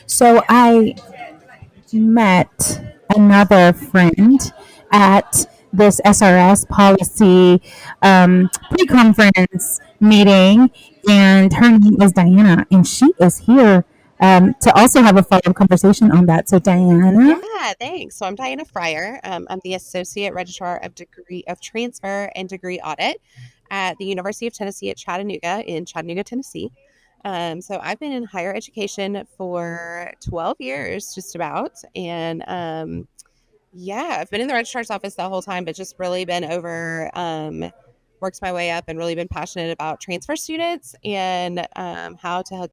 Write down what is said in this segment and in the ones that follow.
So I met another friend at this SRS policy pre-conference meeting, and her name is Diana, and she is here to also have a follow-up conversation on that. So, Diana. Yeah, thanks. So I'm Diana Fryer. I'm the Associate Registrar of Degree of Transfer and Degree Audit at the University of Tennessee at Chattanooga in Chattanooga, Tennessee. So I've been in higher education for 12 years, just about, and yeah, I've been in the registrar's office the whole time, but just really been over. Worked my way up and really been passionate about transfer students and how to help.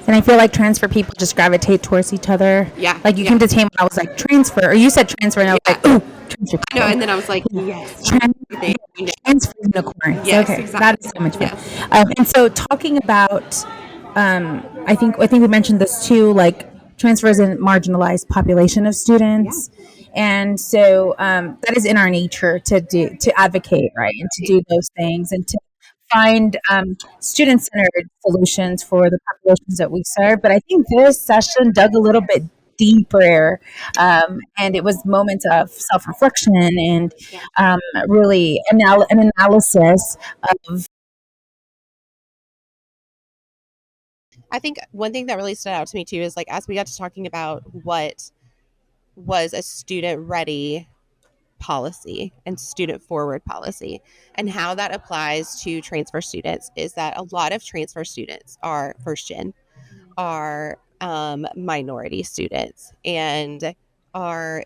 And I feel like transfer people just gravitate towards each other. Yeah, Like you yeah, came to Tame and I was like, transfer. Or you said transfer and I was yeah. like, ooh, transfer I know. people. And then I was like, Yeah. yes, Tran- everything. Transfer unicorns. Yes, Okay. That exactly. is so much fun. Yes. And so talking about, I think we mentioned this too, like transfers in marginalized population of students. And so that is in our nature to advocate, right, and to do those things and to find student-centered solutions for the populations that we serve. But I think this session dug a little bit deeper, and it was moments of self-reflection and Yeah. really an analysis of. I think one thing that really stood out to me too is like as we got to talking about what was a student ready policy and student forward policy and how that applies to transfer students is that a lot of transfer students are first gen, are minority students, and are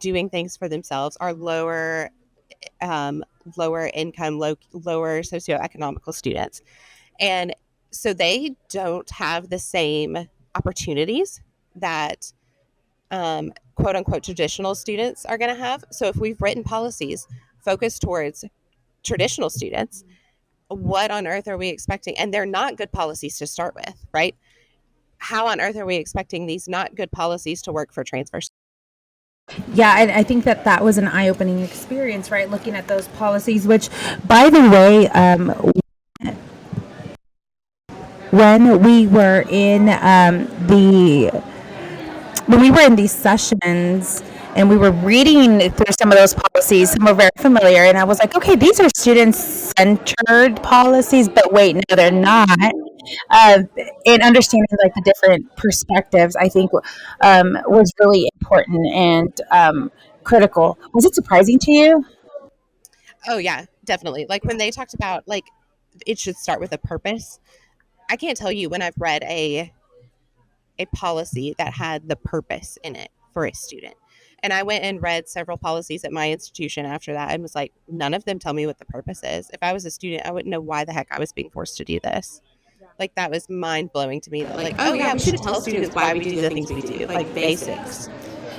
doing things for themselves, are um, lower income, lower socioeconomical students, and so they don't have the same opportunities that quote unquote traditional students are going to have. So if we've written policies focused towards traditional students, what on earth are we expecting? And they're not good policies to start with, right? How on earth are we expecting these not good policies to work for transfer? Yeah, and I think that that was an eye-opening experience, right? Looking at those policies, which, by the way, when we were in the when we were in these sessions and we were reading through some of those policies, some were very familiar, and I was like, okay, these are student-centered policies, but wait, no, they're not. And understanding like the different perspectives, I think, was really important and critical. Was it surprising to you? Oh yeah, definitely. Like when they talked about like it should start with a purpose. I can't tell you when I've read a policy that had the purpose in it for a student. And I went and read several policies at my institution after that and was like, none of them tell me what the purpose is. If I was a student, I wouldn't know why the heck I was being forced to do this. Like that was mind blowing to me. That like, oh yeah, we should tell students why we do the things we do, like basics.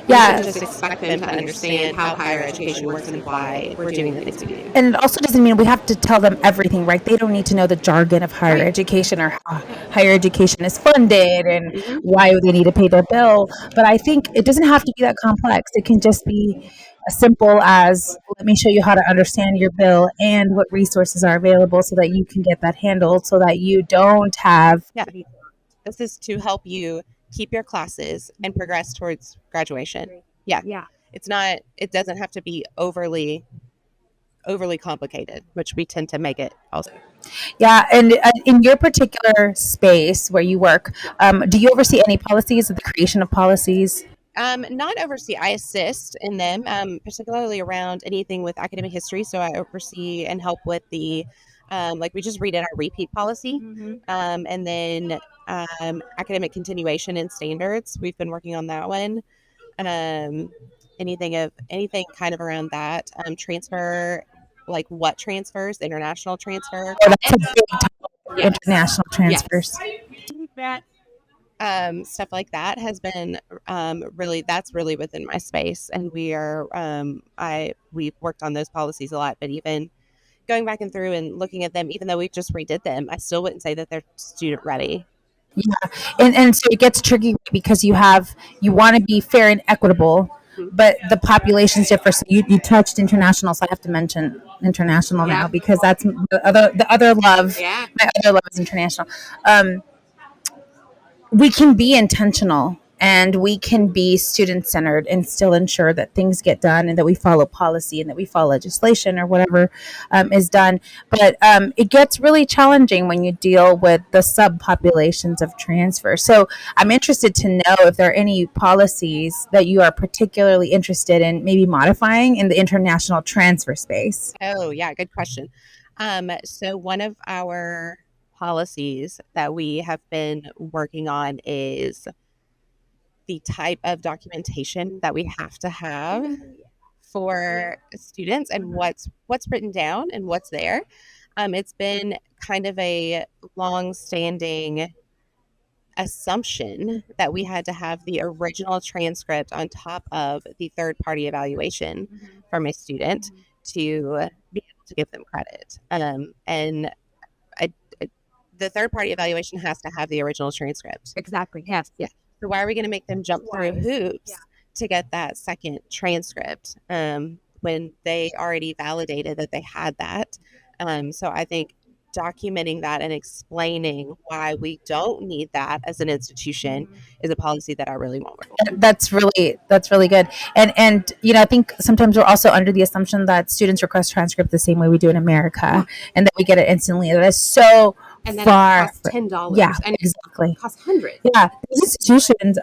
We shouldn't Yeah. just expect them to understand how higher education works and why we're doing the things we do. And it also doesn't mean we have to tell them everything, right? They don't need to know the jargon of higher education or how higher education is funded and why they need to pay their bill. But I think it doesn't have to be that complex. It can just be as simple as let me show you how to understand your bill and what resources are available so that you can get that handled so that you don't have. Yeah, this is to help you keep your classes and progress towards graduation. Yeah, it's not. It doesn't have to be overly complicated, which we tend to make it also. Yeah, and in your particular space where you work, do you oversee any policies or the creation of policies? Not oversee. I assist in them, particularly around anything with academic history. So I oversee and help with the, like we just redid our repeat policy, and then academic continuation and standards. We've been working on that one. Um, anything kind of around that transfer, like what transfers, international transfer. Oh, that's a big topic, Yes. international Yes. transfers. That stuff like that has been really that's really within my space, and we are we've worked on those policies a lot. But even going back and through and looking at them, even though we just redid them, I still wouldn't say that they're student ready. Yeah, and so it gets tricky because you want to be fair and equitable, but the populations differ. So you touched international, so I have to mention international now because that's the other love. Yeah. My other love is international. We can be intentional and we can be student centered and still ensure that things get done and that we follow policy and that we follow legislation or whatever is done. But it gets really challenging when you deal with the subpopulations of transfer. So I'm interested to know if there are any policies that you are particularly interested in maybe modifying in the international transfer space. Oh, yeah, good question. So one of our policies that we have been working on is the type of documentation that we have to have for students and what's written down and what's there. It's been kind of a long-standing assumption that we had to have the original transcript on top of the third-party evaluation from a student to be able to give them credit. And I, the third-party evaluation has to have the original transcript. Exactly. Yes. Yeah. So why are we going to make them jump through hoops to get that second transcript when they already validated that they had that? So I think documenting that and explaining why we don't need that as an institution is a policy that I really want work on. That's really good. And I think sometimes we're also under the assumption that students request transcript the same way we do in America, and that we get it instantly. That is so And then far. it costs $10. Yeah, And exactly. it costs hundreds. Yeah, these institutions.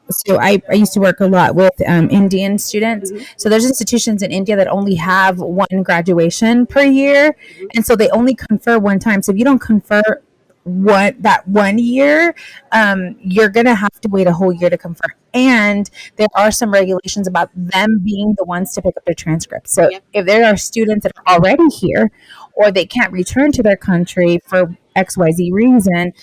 So I used to work a lot with Indian students. So there's institutions in India that only have one graduation per year, and so they only confer one time. So if you don't confer that 1 year, you're gonna have to wait a whole year to confer. And there are some regulations about them being the ones to pick up their transcripts. So if there are students that are already here, or they can't return to their country for XYZ reason,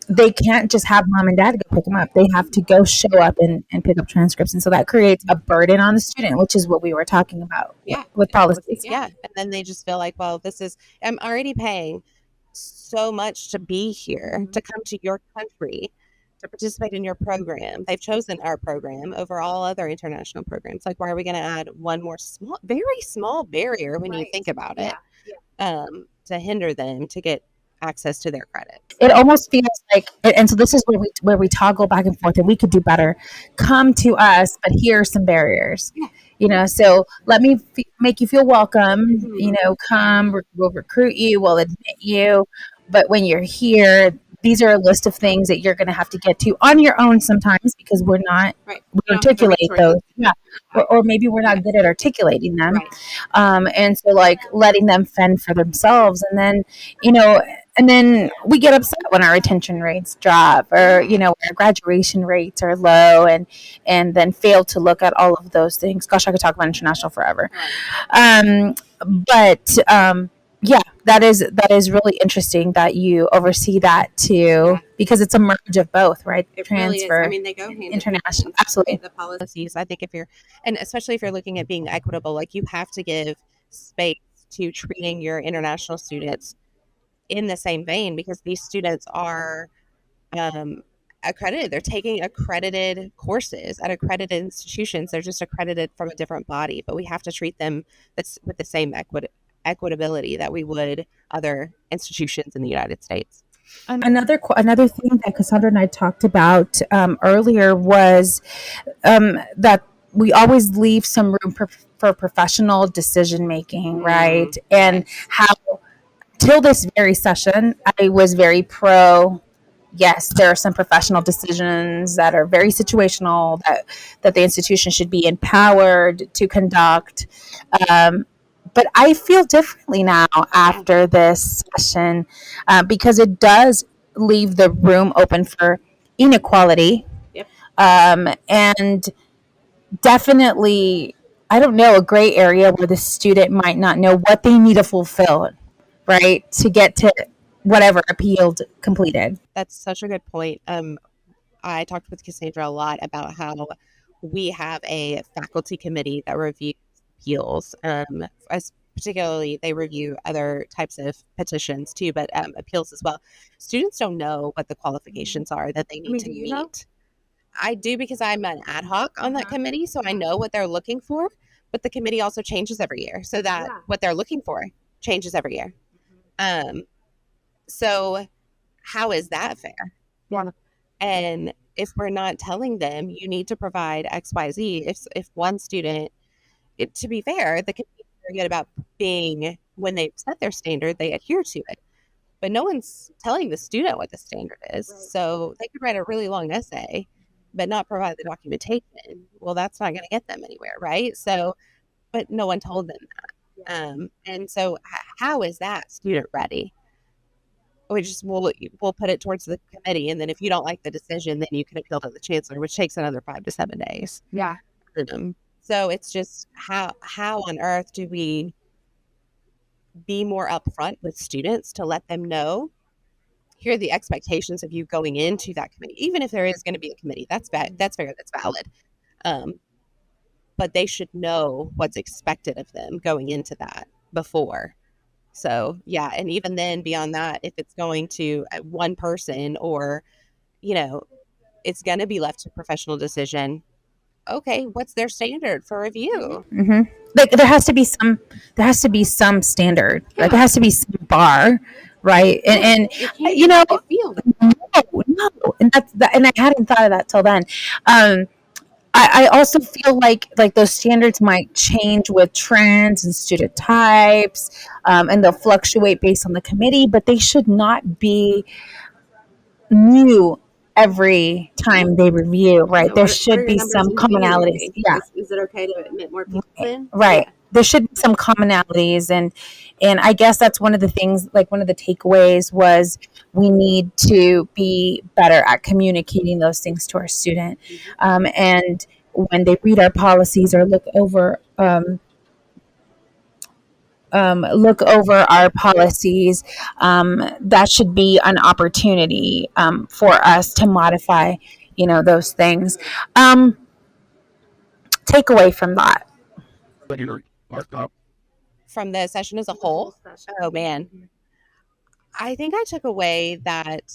they can't just have mom and dad go pick them up. They have to go show up and pick up transcripts. And so that creates a burden on the student, which is what we were talking about with policies. Yeah. And then they just feel like, well, I'm already paying so much to be here, to come to your country, to participate in your program. They've chosen our program over all other international programs. Like, why are we going to add one more very small barrier when you think about it, to hinder them to get access to their credit? It almost feels like, and so this is where we toggle back and forth, and we could do better. Come to us, but here are some barriers. So let me make you feel welcome. Come, we'll recruit you, we'll admit you, but when you're here, these are a list of things that you're going to have to get to on your own sometimes, because we articulate those. Or maybe we're not good at articulating them. And so like letting them fend for themselves, and then we get upset when our retention rates drop, or our graduation rates are low, and then fail to look at all of those things. Gosh, I could talk about international forever. Yeah, that is really interesting that you oversee that too, because it's a merge of both, right? It Transfer, really is. I mean, they go hand international, in hand. absolutely. The policies, I think, and especially if you're looking at being equitable, like you have to give space to treating your international students in the same vein, because these students are accredited. They're taking accredited courses at accredited institutions. They're just accredited from a different body, but we have to treat them with the same equitability that we would other institutions in the United States. Another thing that Cassandra and I talked about earlier was that we always leave some room for professional decision making, right? And how till this very session, I was very pro. Yes, there are some professional decisions that are very situational that the institution should be empowered to conduct. But I feel differently now after this session, because it does leave the room open for inequality. And definitely, I don't know, a gray area where the student might not know what they need to fulfill, right, to get to whatever appealed completed. That's such a good point. I talked with Cassandra a lot about how we have a faculty committee that reviews appeals. As particularly, they review other types of petitions too, but appeals as well. Students don't know what the qualifications are that they need to meet. I do because I'm an ad hoc on that committee, so I know what they're looking for. But the committee also changes every year, so that what they're looking for changes every year. So how is that fair? Yeah. And if we're not telling them you need to provide X, Y, Z, if one student, to be fair, the committee is very good about being, when they set their standard, they adhere to it. But no one's telling the student what the standard is. Right. So they could write a really long essay, but not provide the documentation. Well, that's not going to get them anywhere, right? So, but no one told them that. And so, how is that student ready? We'll put it towards the committee, and then if you don't like the decision, then you can appeal to the chancellor, which takes another 5 to 7 days. Yeah. So it's just how on earth do we be more upfront with students to let them know, here are the expectations of you going into that committee, even if there is going to be a committee. That's fair, that's valid. But they should know what's expected of them going into that before. So yeah, and even then beyond that, if it's going to one person, or it's going to be left to professional decision. Okay, what's their standard for review? Mm-hmm. Like there has to be some standard. Yeah. Like there has to be some bar, right? And I feel that. no, and and I hadn't thought of that till then. I also feel like those standards might change with trends and student types, and they'll fluctuate based on the committee, but they should not be new every time they review, right? There should be some commonalities. Yeah. Is it okay to admit more people in? Right. Yeah. There should be some commonalities, and I guess that's one of the things, like one of the takeaways was we need to be better at communicating those things to our student. And when they read our policies or look over our policies, that should be an opportunity for us to modify, those things. Take away from that. From the session as a whole? Oh, man. I think I took away that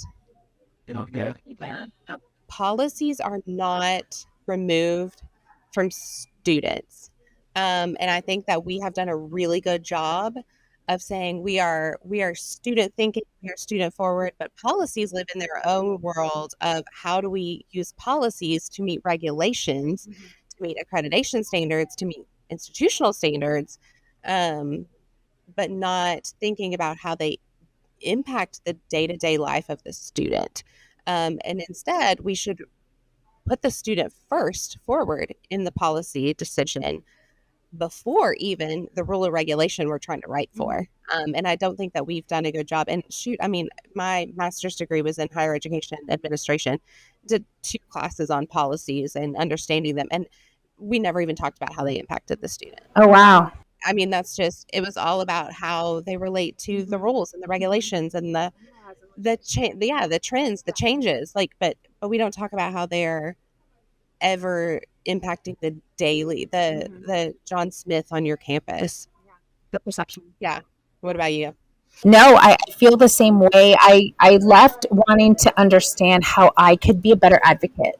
policies are not removed from students. And I think that we have done a really good job of saying we are student thinking, we are student forward, but policies live in their own world of how do we use policies to meet regulations, to meet accreditation standards, to meet institutional standards, but not thinking about how they impact the day-to-day life of the student. And instead, we should put the student first forward in the policy decision before even the rule or regulation we're trying to write for. And I don't think that we've done a good job. And my master's degree was in higher education administration, did 2 classes on policies and understanding them. And we never even talked about how they impacted the student. Oh, wow. I mean, it was all about how they relate to the rules and the regulations and the trends, the changes. But we don't talk about how they're ever impacting the daily, the John Smith on your campus. The perception. Yeah. What about you? No, I feel the same way. I left wanting to understand how I could be a better advocate,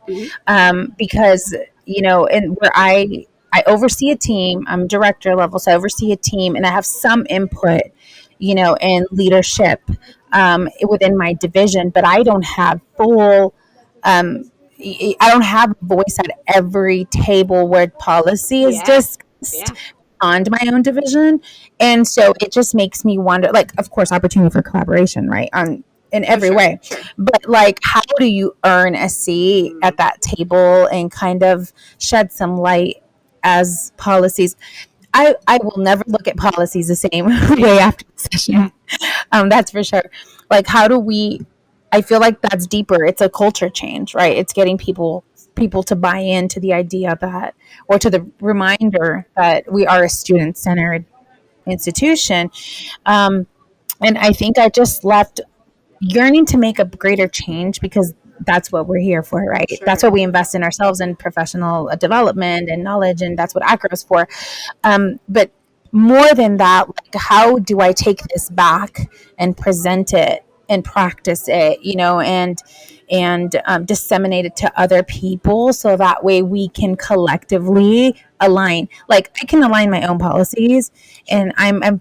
because, and where I oversee a team, I'm director level, so I oversee a team, and I have some input, in leadership within my division, but I don't have full, I don't have a voice at every table where policy is discussed on my own division. And so it just makes me wonder, of course, opportunity for collaboration, right? In every way. Sure. But how do you earn a seat at that table and kind of shed some light as policies? I will never look at policies the same way after the session. That's for sure. How do we, I feel like that's deeper. It's a culture change, right? It's getting people to buy into the idea that, or to the reminder that we are a student-centered institution. And I think I just left yearning to make a greater change, because that's what we're here for, right? Sure. That's what we invest in ourselves in professional development and knowledge, and that's what ACRA is for. But more than that, how do I take this back and present it and practice it, and disseminate it to other people, so that way we can collectively align. Like, I can align my own policies, and I'm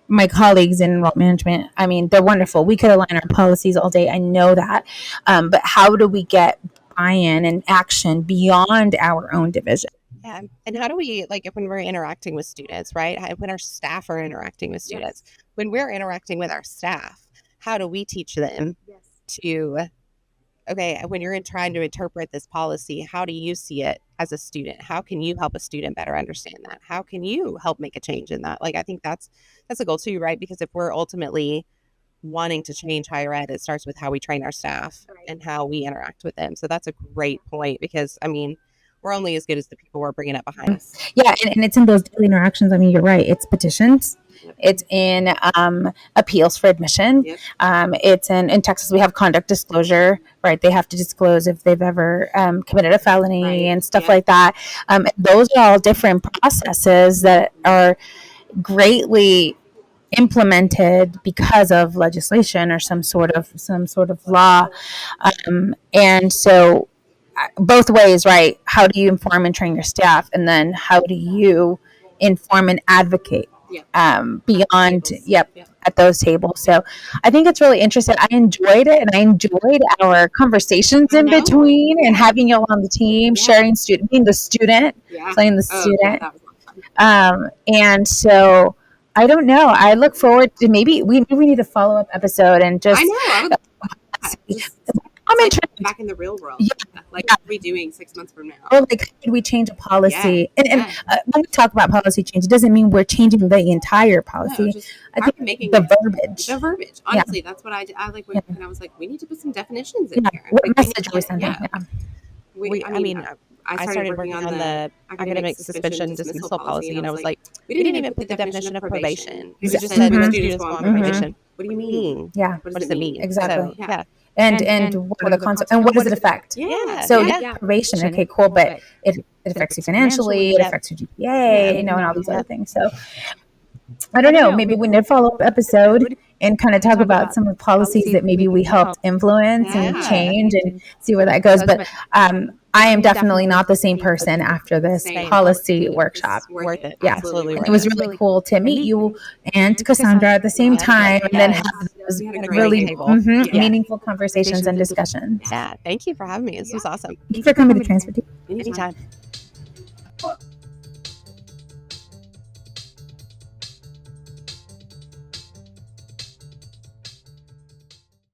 my colleagues in enrollment management, I mean, they're wonderful. We could align our policies all day. I know that. But how do we get buy-in and action beyond our own division? Yeah. And how do we, like, when we're interacting with students, right? When our staff are interacting with students, when we're interacting with our staff, how do we teach them to, okay, when you're trying to interpret this policy, how do you see it as a student? How can you help a student better understand that? How can you help make a change in that? Like, I think that's a goal too, right? Because if we're ultimately wanting to change higher ed, it starts with how we train our staff and how we interact with them. So that's a great point, because, I mean, we're only as good as the people we're bringing up behind us. Yeah, and it's in those daily interactions. I mean, you're right. It's petitions. It's in appeals for admission. It's in Texas, we have conduct disclosure, right? They have to disclose if they've ever committed a felony and stuff like that. Those are all different processes that are greatly implemented because of legislation or some sort of law. And so both ways, right? How do you inform and train your staff? And then how do you inform and advocate beyond, at those tables? So I think it's really interesting. I enjoyed it, and I enjoyed our conversations in between and having you all on the team, sharing being the student, playing the student. And so I don't know. I look forward to maybe we need a follow-up episode and just. I know. I'm interested. Back in the real world. What are we doing 6 months from now? Or like, how could we change a policy? And when we talk about policy change, it doesn't mean we're changing the entire policy. I think making the verbiage. The verbiage. Honestly, that's what I did. I like when I was like, we need to put some definitions in here. What message are we sending? I started working on the academic suspension dismissal policy, and I was like, we didn't even put the definition of probation. We just said when students go on probation. What do you mean? Yeah. What does it mean? Exactly. So, And what are the consequences? And what does it affect? So probation, okay, cool, but it affects you financially, it affects your GPA, and all these other things. So I don't know, maybe we need a follow-up episode and kind of talk about some of the policies that maybe we helped influence and change and see where that goes. But I am definitely not the same person after this policy workshop. Worth it. Yeah, absolutely. It was really cool to meet you and Cassandra at the same time, and then have those really meaningful conversations and discussions. Yeah, thank you for having me. This was awesome. Thank you for coming to Transfer Team. Anytime.